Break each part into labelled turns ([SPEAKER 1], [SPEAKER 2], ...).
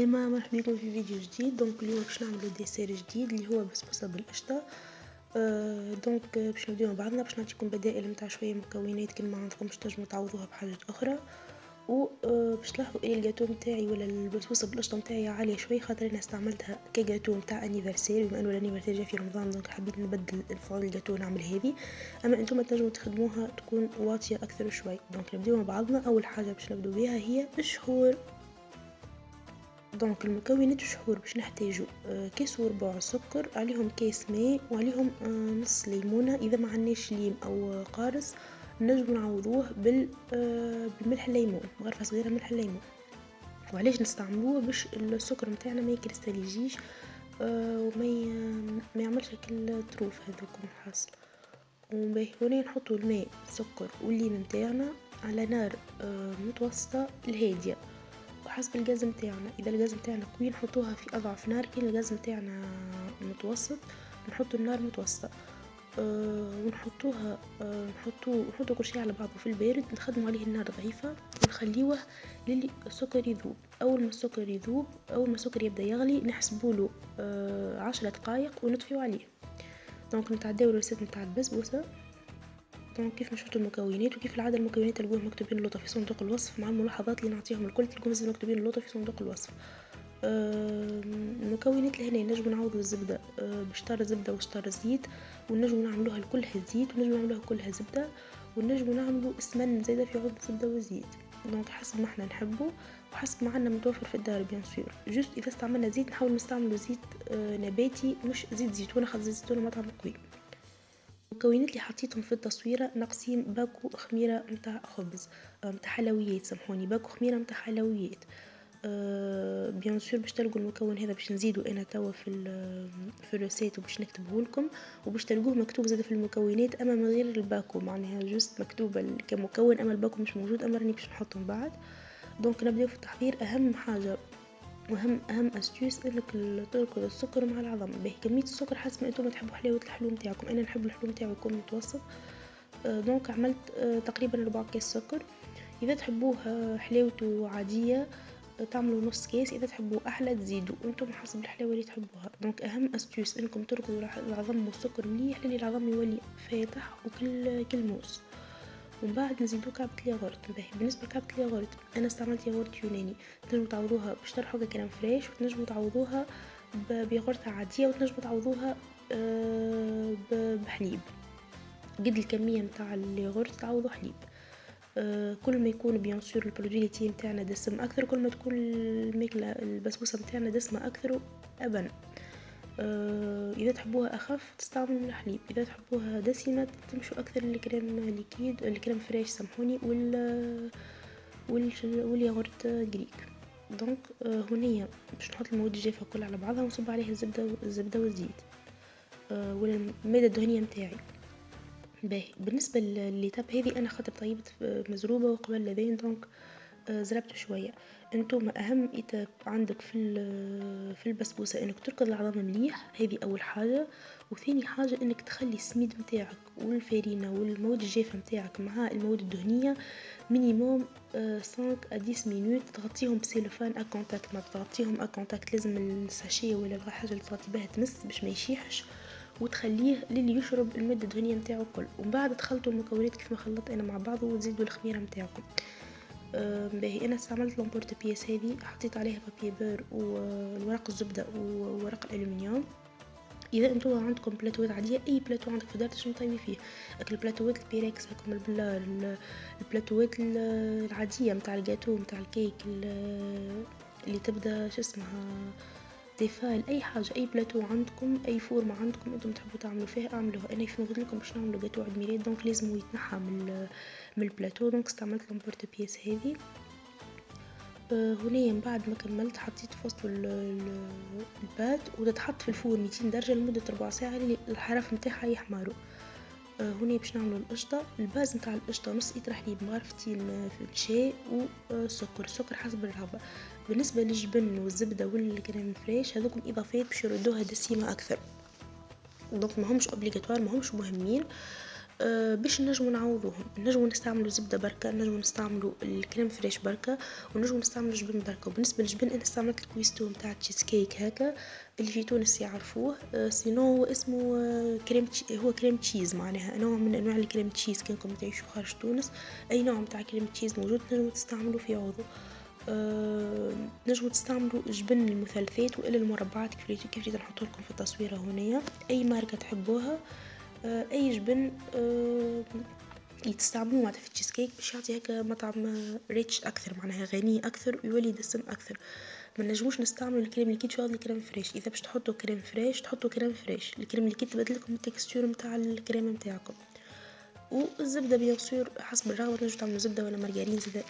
[SPEAKER 1] السلامة، مرحبا بكم في فيديو جديد. دونك اليوم باش نعملو ديسير جديد اللي هو بسبوسة بالقشطة. دونك باش نبداو مع بعضنا، باش نعطيكم بدائل متاع شوية مكونات كي ما عندكمش تنجمو تعوضوها بحاجات اخرى. و باش تلاحظوا ان الجاتو متاعي ولا البسبوسة بالقشطة متاعي عالية شوية، خاطر انا استعملتها كجاتو متاع انيفرسير، بما انه الانيفرسير جا في رمضان دونك حبيت نبدل الفعول الجاتو نعمل هذه. اما انتم تنجموا تخدموها تكون واطية اكثر شوي. دونك نبداو مع بعضنا. اول حاجة باش نبداو بها هي الشهور. دونك المكونات الشهور باش نحتاجو كيس وربع سكر، عليهم كيس ماء، وعليهم نص ليمونة. اذا ما عندناش ليم او قارص نجم نعوضوه بالملح الليمون، غرفة صغيرة ملح الليمون. وعلاش نستعملوه؟ باش السكر متاعنا ما يكريستاليجيش وما ما يعملش الطروف هذوكم الحاصل. وباهي هنا نحطوا الماء السكر والليم متاعنا على نار متوسطة الهادية وحسب الغاز متاعنا. اذا الغاز متاعنا قوي نحطوها في اضعف نار، كي الغاز متاعنا متوسط نحطوا النار متوسطه. ونحطوها نحطوا كل شيء على بعضه في البارد، نخدموا عليه النار ضعيفه ونخليوه للي السكر يذوب. اول ما السكر يذوب، اول ما السكر يبدا يغلي نحسبوا له 10 دقائق ونطفيو عليه. دونك نتعداو الريسيت نتاع البسبوسه. دونك كيف ما شفتوا المكونات، وكيف العاده المكونات تلقوهم مكتوبين اللوطه في صندوق الوصف مع الملاحظات اللي نعطيهم الكل، تلقوهم مكتوبين اللوطه في صندوق الوصف. المكونات لهنا نجم نعوضوا الزبده بشطار زبده وشطار زيت، ونجم نعملوها كلها زيت، ونجم نعملوها كلها زبده، ونجم نعملوا سمن زايده في عوض الزبده والزيت. دونك حسب ما احنا نحبوا وحسب ما عندنا متوفر في الدار بيان سور. جوست اذا استعملنا زيت نحاول نستعملوا زيت نباتي، مش زيت زيتونه، خاطر زيت الزيتونه مطعم قوي. المكونات اللي حطيتهم في التصويره ناقصين باكو خميره متاع خبز، متاع حلويات، سامحوني، باكو خميره متاع حلويات. بيان سور باش تلقوا المكون هذا باش نزيدوا انا توا في الريسيت وباش نكتبه لكم، وباش تلقوه مكتوب زاد في المكونات اما من غير الباكو، معناها جوست مكتوبه كمكون اما الباكو مش موجود، اما راني باش نحطهم بعد. دونك نبداو في التحضير. اهم حاجه واهم استيوس انك تركض السكر مع العظم. باهي كميه السكر حسب ما انتم تحبوا حلاوه الحلو نتاعكم، انا نحب الحلو نتاعو يكون متوسط. دونك عملت تقريبا 4 كيس سكر. اذا تحبوه حلاوته عاديه تعملوا نص كيس، اذا تحبوا احلى تزيدوا انتم حسب الحلاوه اللي تحبوها. دونك اهم استيوس انكم تركضوا العظم والسكر مليح للي العظم يولي فاتح وكل موس. ومن بعد نزيدو كعبة الياغورت. باهي بالنسبه لكعبة الياغورت انا استعملت ياغورت يوناني، تنجموا تعوضوها بشطر حاجه كريم فريش، وتنجموا تعوضوها بياغورت عاديه، وتنجموا تعوضوها بحليب. قد الكميه متاع الياغورت تعوضوا حليب. كل ما يكون بيان سور البرودوي نتاعنا دسم اكثر، كل ما تكون الماكله البسبوسه نتاعنا دسمه اكثر وابن. اذا تحبوها اخف تستعملوا الحليب، اذا تحبوها دسمه تمشوا اكثر للكريم ليكيد، الكريم فريش سامحوني، والياغورت غريك. دونك هنيا باش نحط المواد الجافه كلها على بعضها ونصب عليها الزبده والزيت ولا الماده الدهنيه نتاعي. باهي بالنسبه للتاب هذه انا خاطر طيبت مزروبه وقبل لذين، دونك زربت شويه. انتم اهم ايتاب عندك في البسبوسه انك تركض العظام مليح، هذه اول حاجه. وثاني حاجه انك تخلي السميد نتاعك والفارينه والمواد الجافه نتاعك مع المواد الدهنيه مينيموم 5 à 10 مينوت، تغطيهم بسيلوفان اكونتاكت. ما تغطيهم اكونتاكت لازم الساشيه ولا الحاجه اللي تغطي بها تمس باش ما يشيحش، وتخليه للي يشرب الماده الدهنيه نتاعو كل. ومن بعد تخلطوا المكونات كيف ما خلطت انا مع بعض، وتزيدوا الخميره نتاعكم. باهي انا استعملت لامبورت بياس هذه، حطيت عليها بابي بير والورق الزبده وورق الالومنيوم. اذا انتم عندكم بلاتوات عاديه، اي بلاتو عندك في الدار تنجم طيبي فيه. البلاتوات البيركس هاكم البلاتوات العاديه نتاع الجاتو نتاع الكيك اللي تبدا شو اسمها تيفال، اي حاجه، اي بلاتو عندكم، اي فورمه عندكم انتم تحبوا تعملوا فيها اعملوها. انا كيف قلت لكم باش نعملوا جاتو عيد ميلاد، دونك لازم يتنحى من البلاتو، دونك استعملت لامبورت بياس هذه. هنا من بعد ما كملت حطيت في وسط البات، وتتحط في الفور 200 درجه لمده 4 ساعه الحرف نتاعها يحمروا. هنا باش نعملوا القشطه. الباز نتاع القشطه نص لتر حليب، مغرفتين في الشاي، وسكر حسب الرغبه. بالنسبه للجبن والزبده والكريم فريش هذوكم اضافات باش يردوها دسمه اكثر، دونك ماهمش اوبليغاتوار، ماهمش مهمين. باش نجمو نعوضوهم، نجمو نستعملو زبدة بركة، نجمو نستعملو الكريم فريش بركة، ونجمو نستعملو جبن بركة. وبالنسبة للجبن انا استعملت الكويستو متاع تشيز كيك هكا اللي في تونس يعرفوه. سينو هو اسمه هو كريم تشيز، معناها نوع من انواع الكريم تشيز. كانكم تعيشوا خارج تونس اي نوع متاع كريم تشيز موجود تنجمو تستعملو في عوضو. نجمو تستعملوا جبن المثلثات والا المربعات كيف نحط لكم في التصويره هنا، اي ماركه تحبوها. اي جبن تستعملوه معناتها في التشيز كيك باش يعطي هكا مطعم ريتش اكثر، معناها غني اكثر ويولي دسم اكثر. ما نجموش نستعملوا الكريم اللي كيت في الكريم فريش. اذا باش تحطوا كريم فريش تحطوا كريم فريش، الكريم اللي كيت تبدل لكم التكستور نتاع الكريم نتاعكم. والزبده بيان سور حسب الرغبه، تنجموا تعملوا زبده ولا مارغرين زبده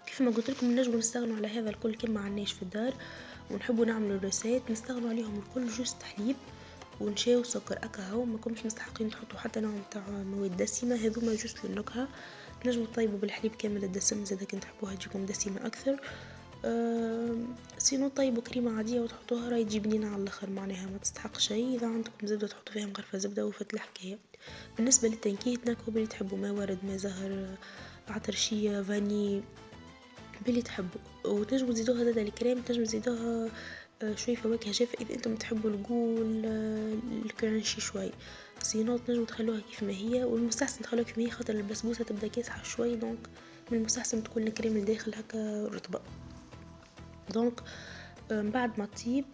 [SPEAKER 1] كيف ما قلت لكم. نجموا نستغنوا على هذا الكل كما عندناش في الدار ونحبوا نعملوا الريسات، نستغنوا عليهم الكل جوست حليب ونشاي وسكر اكاهو. ما كنتش مستحقين تحطوا حتى نوع تاع مواد دسمه، هذوما جوست للنكهه. تنجموا تطيبوا بالحليب كامل الدسم زادا كنت تحبوها تجيكم دسمه اكثر. سينو طيبوا كريمه عاديه وتحطوها راهي تجي بنينه على الاخر، معناها ما تستحق شيء. اذا عندكم زبده تحطوا فيها مغرفه زبده وفت الحكايه. بالنسبه للتنكيه تنكهوا باللي تحبوا، ما ورد، ما زهر، عطرشيه، فاني، باللي تحبوا. وتنجموا تزيدوها زادا الكريم، تنجموا تزيدوها شوي فواكه جافة اذا انتم تحبوا القول الكرانشي شوي. سينو تنجموا تخلوها كيف ما هي، والمستحسن تخلوها كيف ما هي خاطر البسبوسه تبدا كاسحه شوي، دونك من المستحسن تكون الكريم الداخل هكا رطبه. دونك من بعد ما تطيب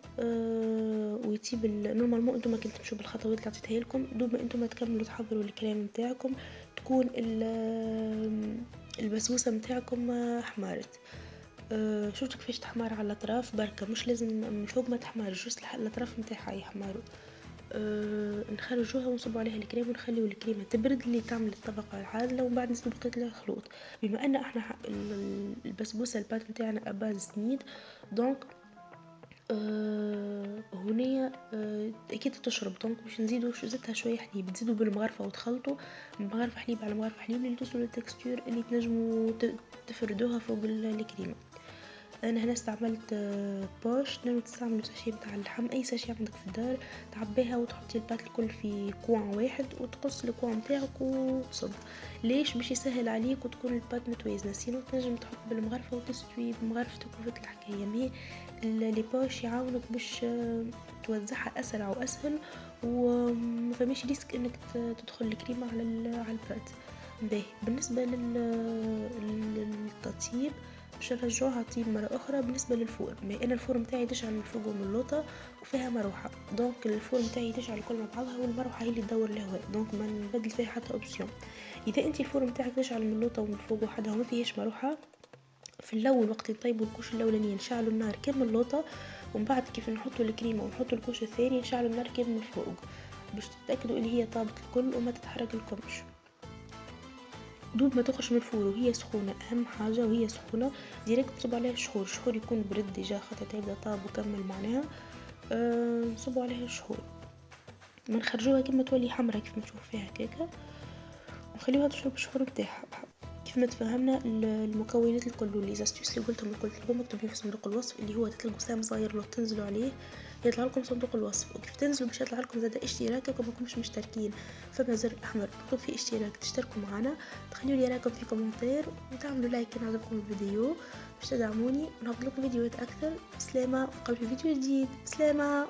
[SPEAKER 1] ويطيب نورمالمون انتم ما كنتوا تمشوا بالخطوات اللي عطيتها لكم، دوب ما انتم تكملوا تحضروا الكريم نتاعكم تكون البسبوسه نتاعكم حمارت. شفتوا كيفاش تحمر على الاطراف بركه، مش لازم من فوق ما تحمر، جوست الاطراف نتاعها يحمروا. نخرجوها ونصبوا عليها الكريم ونخليو الكريمه تبرد اللي تعمل الطبقه العادله، ومن بعد نزيدو بقيه الخلوط. بما ان احنا البسبوسه البات نتاعنا اباز سميد، دونك هنايا اكيد تشرب، دونك باش نزيدو زدتها شويه حليب، تزيدوا بالمغرفه وتخلطوا مغرفه حليب على مغرفه حليب اللي توصلوا للتكستور اللي تنجموا تفردوها فوق الكريمه. انا هنا استعملت بوش. تنجموا تستعملوا ساشي بتاع اللحم، اي ساشي عندك في الدار تعبيها وتحطي البات الكل في كوع واحد وتقص الكوع نتاعك وصب. ليش؟ باش يسهل عليك وتكون البات متوازنه. سينو تنجم تحط بالمغرفه وتستوي بمغرفتك وفت الحكايه. مي لي بوش يعاونك باش توزعها اسرع واسهل، وما فماش ريسك انك تدخل الكريمه على البات. باهي بالنسبه للتطييب باش نرجعوها طيب مرة أخرى. بالنسبة للفور، ما أنا الفور متاعي تشعل من فوق من اللوطة وفيها مروحة، دونك الفور متاعي تشعل كل مع بعضها والمروحة هي اللي تدور الهواء، دونك ما نبدل فيها حتى أوبسيون. إذا أنت الفور متاعك تشعل من اللوطة ومن فوق وحدها وما فيهاش مروحة، في الأول وقت نطيبوا الكوش الأولاني نشعلوا النار كامل اللوطة، ومن بعد كيف نحطوا الكريمة ونحطوا الكوش الثاني نشعلوا النار كامل من فوق باش تتأكدوا اللي هي طابت الكل وما تتحرق الكمش. دوب ما تخرج من الفور وهي سخونه، اهم حاجه وهي سخونه ديريكت نصب عليها الشهور يكون برد ديجا خاطر تبدا طاب وكمل معناها. نصبوا عليها الشهور، ما نخرجوها كما تولي حمرا كيف ما تشوف فيها كيكه، ونخليوها تشرب الشهور نتاعها. كيف ما تفهمنا المكونات الكل واللي زاستيوس اللي قلتهم مكتوبين في صندوق الوصف، اللي هو تطلقوا سهم صغير لو تنزلوا عليه يطلع لكم صندوق الوصف، وكيف تنزلوا باش يطلع لكم زاد اشتراككم ما كنتوش مشتركين فما زر احمر مكتوب فيه اشتراك تشتركوا معنا، تخليوا لي رايكم في كومنتير وتعملوا لايك ان عجبكم الفيديو باش تدعموني ونحط لكم فيديوهات اكثر. بسلامه، وقبل في فيديو جديد. بسلامه.